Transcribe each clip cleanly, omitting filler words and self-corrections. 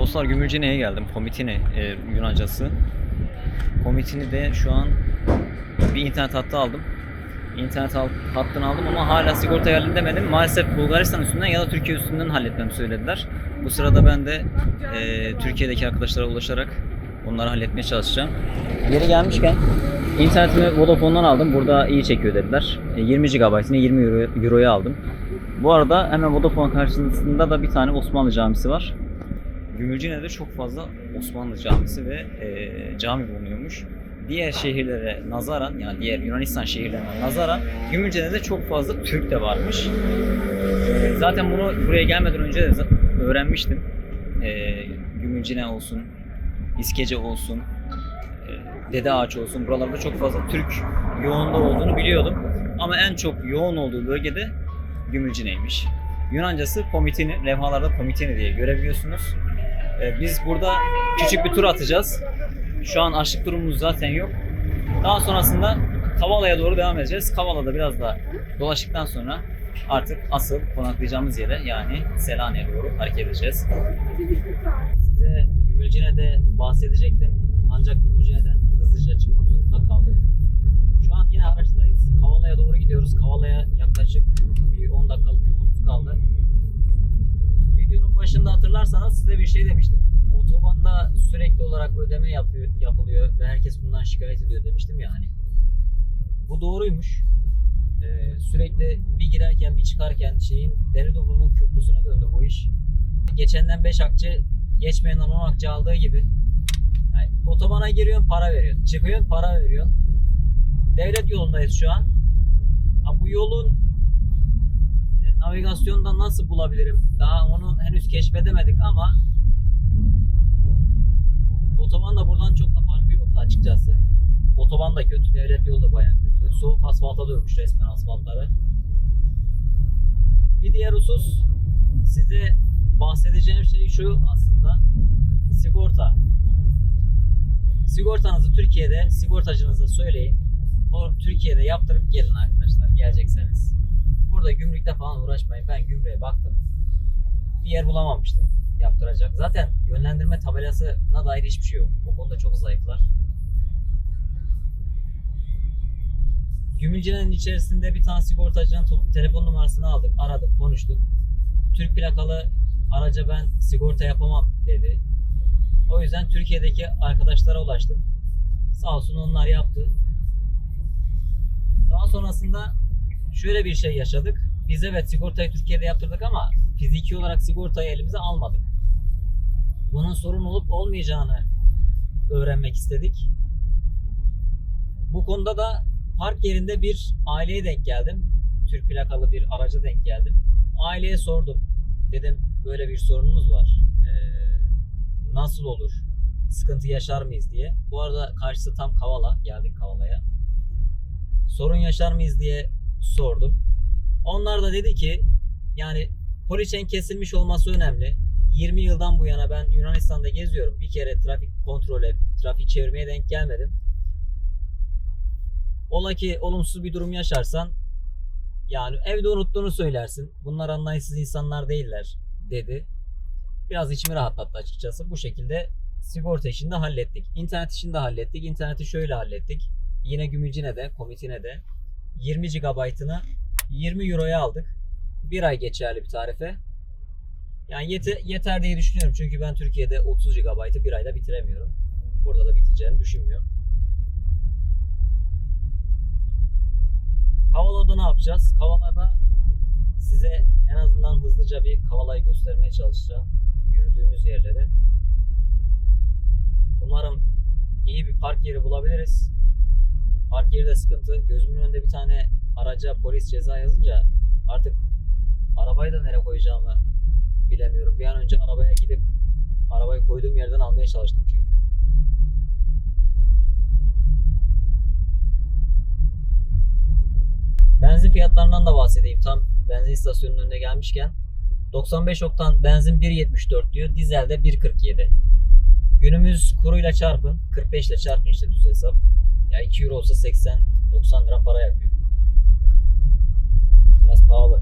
Dostlar Gümülcine'ye geldim. Komitini Yunancası. Komitini de şu an bir internet hattı aldım. Hattını aldım ama hala sigorta halledemedim. Maalesef Bulgaristan üstünden ya da Türkiye üstünden halletmemi söylediler. Bu sırada ben de Türkiye'deki arkadaşlara ulaşarak onları halletmeye çalışacağım. Yeri gelmişken internetimi Vodafone'dan aldım. Burada iyi çekiyor dediler. 20 GB'ını 20 Euro'ya aldım. Bu arada hemen Vodafone karşısında da bir tane Osmanlı camisi var. Gümülcine'de çok fazla Osmanlı camisi ve cami bulunuyormuş. Diğer şehirlere nazaran, yani diğer Yunanistan şehirlerine nazaran Gümülcine'de çok fazla Türk de varmış. Zaten bunu buraya gelmeden önce de öğrenmiştim. Gümülcine olsun, İskece olsun, Dede Ağaç olsun, buralarda çok fazla Türk yoğunluğu olduğunu biliyordum. Ama en çok yoğun olduğu bölgede Gümülcine'ymiş. Yunancası Komitini, levhalarda Komitini diye görebiliyorsunuz. Biz burada küçük bir tur atacağız. Şu an açlık durumumuz zaten yok. Daha sonrasında Kavala'ya doğru devam edeceğiz. Kavala'da biraz da dolaştıktan sonra artık asıl konaklayacağımız yere, yani Selanik'e doğru hareket edeceğiz. Size Gümülcine'de bahsedecektim. Ancak Gümülcine'den hızlıca çıkmak zorunda kaldık. Şu an yine araçtayız. Kavala'ya doğru gidiyoruz. Kavala'ya yaklaşık bir 10 dakikalık yolumuz kaldı. Videonun başında hatırlarsanız size bir şey demiştim. Otobanda sürekli olarak ödeme yapılıyor ve herkes bundan şikayet ediyor demiştim ya hani. Bu doğruymuş. Sürekli bir girerken bir çıkarken Delidoğru'nun köprüsüne döndü bu iş. Geçenden 5 akçe, geçmeyenden 10 akçe aldığı gibi. Yani otobana giriyorsun, para veriyorsun. Çıkıyorsun, para veriyorsun. Devlet yolundayız şu an. Bu yolun navigasyonda nasıl bulabilirim? Daha onu henüz keşfedemedik ama otobanla buradan çok da farkı yoktu açıkçası. Otoban da kötü, devlet yolu da bayağı kötü. Soğuk asfalta dönmüş resmen asfaltları. Bir diğer husus, size bahsedeceğim şey şu aslında. Sigorta. Sigortanızı Türkiye'de sigortacınıza söyleyin. Onu Türkiye'de yaptırıp gelin arkadaşlar, gelecekseniz. Burada gümrükte falan uğraşmayın. Ben gümrüğe baktım. Bir yer bulamamıştım yaptıracak. Zaten yönlendirme tabelasına dair hiçbir şey yok. O konuda çok zayıflar. Gümülcine'nin içerisinde bir tane sigortacının telefon numarasını aldık. Aradık, konuştuk. Türk plakalı araca ben sigorta yapamam dedi. O yüzden Türkiye'deki arkadaşlara ulaştım. Sağ olsun onlar yaptı. Daha sonrasında şöyle bir şey yaşadık. Biz evet sigortayı Türkiye'de yaptırdık ama fiziki olarak sigortayı elimize almadık. Bunun sorun olup olmayacağını öğrenmek istedik. Bu konuda da park yerinde bir aileye denk geldim. Türk plakalı bir araca denk geldim. Aileye sordum. Dedim böyle bir sorunumuz var. Nasıl olur? Sıkıntı yaşar mıyız diye. Bu arada karşısı tam Kavala. Geldik Kavala'ya. Sorun yaşar mıyız diye sordum. Onlar da dedi ki yani poliçen kesilmiş olması önemli. 20 yıldan bu yana ben Yunanistan'da geziyorum. Bir kere trafik kontrole, trafik çevirmeye denk gelmedim. Ola ki olumsuz bir durum yaşarsan yani evde unuttuğunu söylersin. Bunlar anlayışsız insanlar değiller dedi. Biraz içimi rahatlattı açıkçası. Bu şekilde sigorta işini de hallettik. İnternet işini de hallettik. İnterneti şöyle hallettik. Yine Gümülcine'de, Komitine'de 20 GB'ını 20 Euro'ya aldık. Bir ay geçerli bir tarife. Yani yeter diye düşünüyorum. Çünkü ben Türkiye'de 30 GB'ı bir ayda bitiremiyorum. Burada da biteceğini düşünmüyorum. Kavala'da ne yapacağız? Kavala'da size en azından hızlıca bir Kavala'yı göstermeye çalışacağım. Yürüdüğümüz yerleri. Umarım iyi bir park yeri bulabiliriz. Park yeri de sıkıntı. Gözümün önünde bir tane araca polis ceza yazınca artık arabayı da nereye koyacağımı bilemiyorum. Bir an önce arabaya gidip arabayı koyduğum yerden almaya çalıştım çünkü. Benzin fiyatlarından da bahsedeyim. Tam benzin istasyonunun önüne gelmişken. 95 oktan benzin 1.74 diyor. Dizel de 1.47. Günümüz kuruyla çarpın. 45 ile çarpın işte düz hesap. Ya 2 euro olsa 80-90 lira para yapıyor. Biraz pahalı.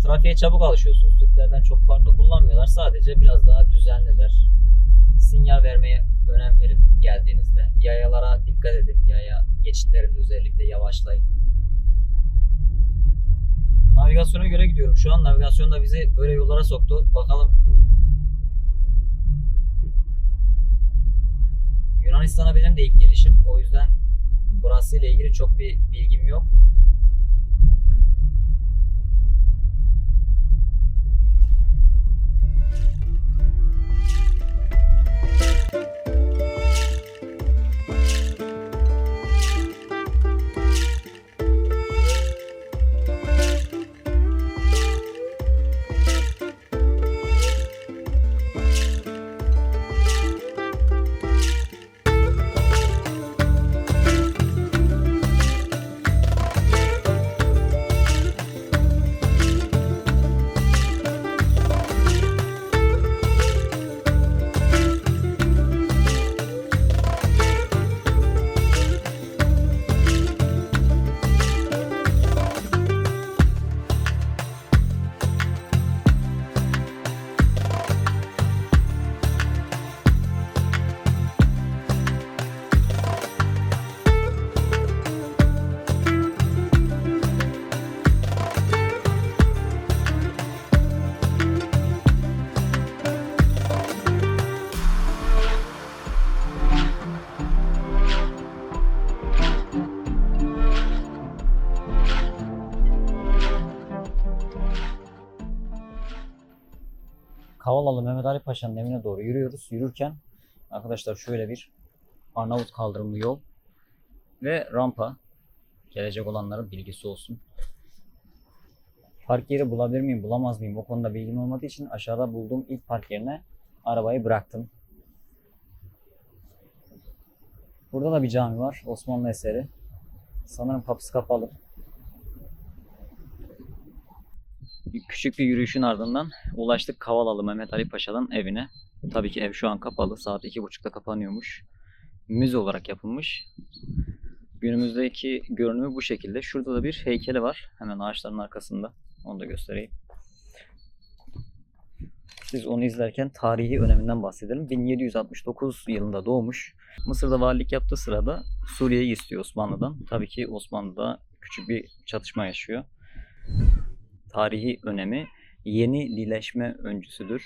trafiğe çabuk alışıyorsunuz. Türklerden çok farklı kullanmıyorlar. Sadece biraz daha düzenliler. Sinyal vermeye önem verin geldiğinizde. Yayalara dikkat edin. Yaya geçitlerinde özellikle yavaşlayın. Navigasyona göre gidiyorum. Şu an navigasyon da bizi böyle yollara soktu. Bakalım. Yunanistan'a benim de ilk gelişim. O yüzden burası ile ilgili çok bir bilgim yok. Kavalalı Mehmet Ali Paşa'nın evine doğru yürüyoruz. Yürürken arkadaşlar şöyle bir Arnavut kaldırımlı yol ve rampa. Gelecek olanların bilgisi olsun. Park yeri bulabilir miyim, bulamaz mıyım? O konuda bilgim olmadığı için aşağıda bulduğum ilk park yerine arabayı bıraktım. Burada da bir cami var. Osmanlı eseri. Sanırım kapısı kapalı. Küçük bir yürüyüşün ardından ulaştık Kavalalı Mehmet Ali Paşa'nın evine. Tabii ki ev şu an kapalı. Saat 2.30'da kapanıyormuş. Müze olarak yapılmış. Günümüzdeki görünümü bu şekilde. Şurada da bir heykeli var. Hemen ağaçların arkasında. Onu da göstereyim. Biz onu izlerken tarihi öneminden bahsedelim. 1769 yılında doğmuş. Mısır'da valilik yaptığı sırada Suriye'yi istiyor Osmanlı'dan. Tabii ki Osmanlı'da küçük bir çatışma yaşıyor. Tarihi önemi yenileşme öncüsüdür.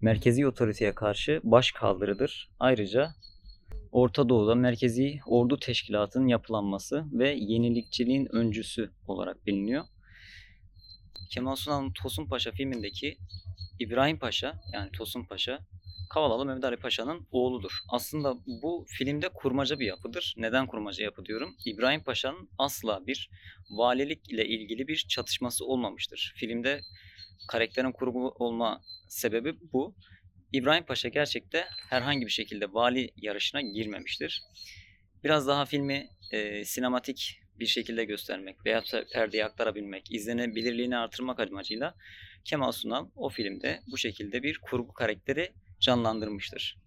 Merkezi otoriteye karşı baş kaldırıdır. Ayrıca Orta Doğu'da merkezi ordu teşkilatının yapılanması ve yenilikçiliğin öncüsü olarak biliniyor. Kemal Sunal'ın Tosun Paşa filmindeki İbrahim Paşa, yani Tosun Paşa, Kavalalı Mehmet Ali Paşa'nın oğludur. Aslında bu filmde kurmaca bir yapıdır. Neden kurmaca yapı diyorum? İbrahim Paşa'nın asla bir valilik ile ilgili bir çatışması olmamıştır. Filmde karakterin kurgu olma sebebi bu. İbrahim Paşa gerçekte herhangi bir şekilde vali yarışına girmemiştir. Biraz daha filmi sinematik bir şekilde göstermek veya perdeye aktarabilmek, izlenebilirliğini artırmak amacıyla Kemal Sunal o filmde bu şekilde bir kurgu karakteri canlandırmıştır.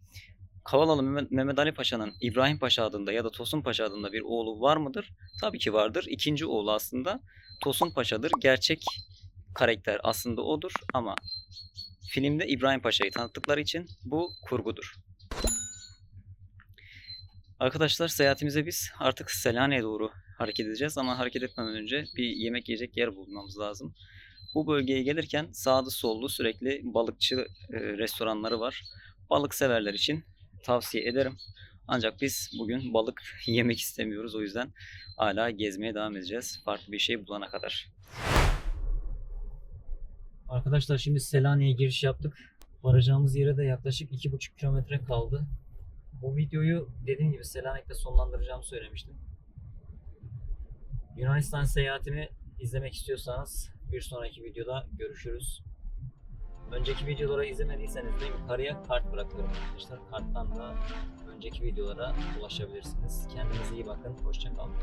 Kavalalı Mehmet Ali Paşa'nın İbrahim Paşa adında ya da Tosun Paşa adında bir oğlu var mıdır? Tabii ki vardır. İkinci oğlu aslında Tosun Paşa'dır. Gerçek karakter aslında odur ama filmde İbrahim Paşa'yı tanıttıkları için bu kurgudur. Arkadaşlar seyahatimize biz artık Selanik'e doğru hareket edeceğiz ama hareket etmeden önce bir yemek yiyecek yer bulmamız lazım. Bu bölgeye gelirken sağlı sollu sürekli balıkçı restoranları var. Balık severler için tavsiye ederim. Ancak biz bugün balık yemek istemiyoruz. O yüzden hala gezmeye devam edeceğiz. Farklı bir şey bulana kadar. Arkadaşlar şimdi Selanik'e giriş yaptık. Varacağımız yere de yaklaşık 2,5 kilometre kaldı. Bu videoyu dediğim gibi Selanik'te sonlandıracağımı söylemiştim. Yunanistan seyahatimi izlemek istiyorsanız bir sonraki videoda görüşürüz. Önceki videoları izlemediyseniz de yukarıya kart bırakıyorum arkadaşlar. Karttan da önceki videolara ulaşabilirsiniz. Kendinize iyi bakın. Hoşça kalın.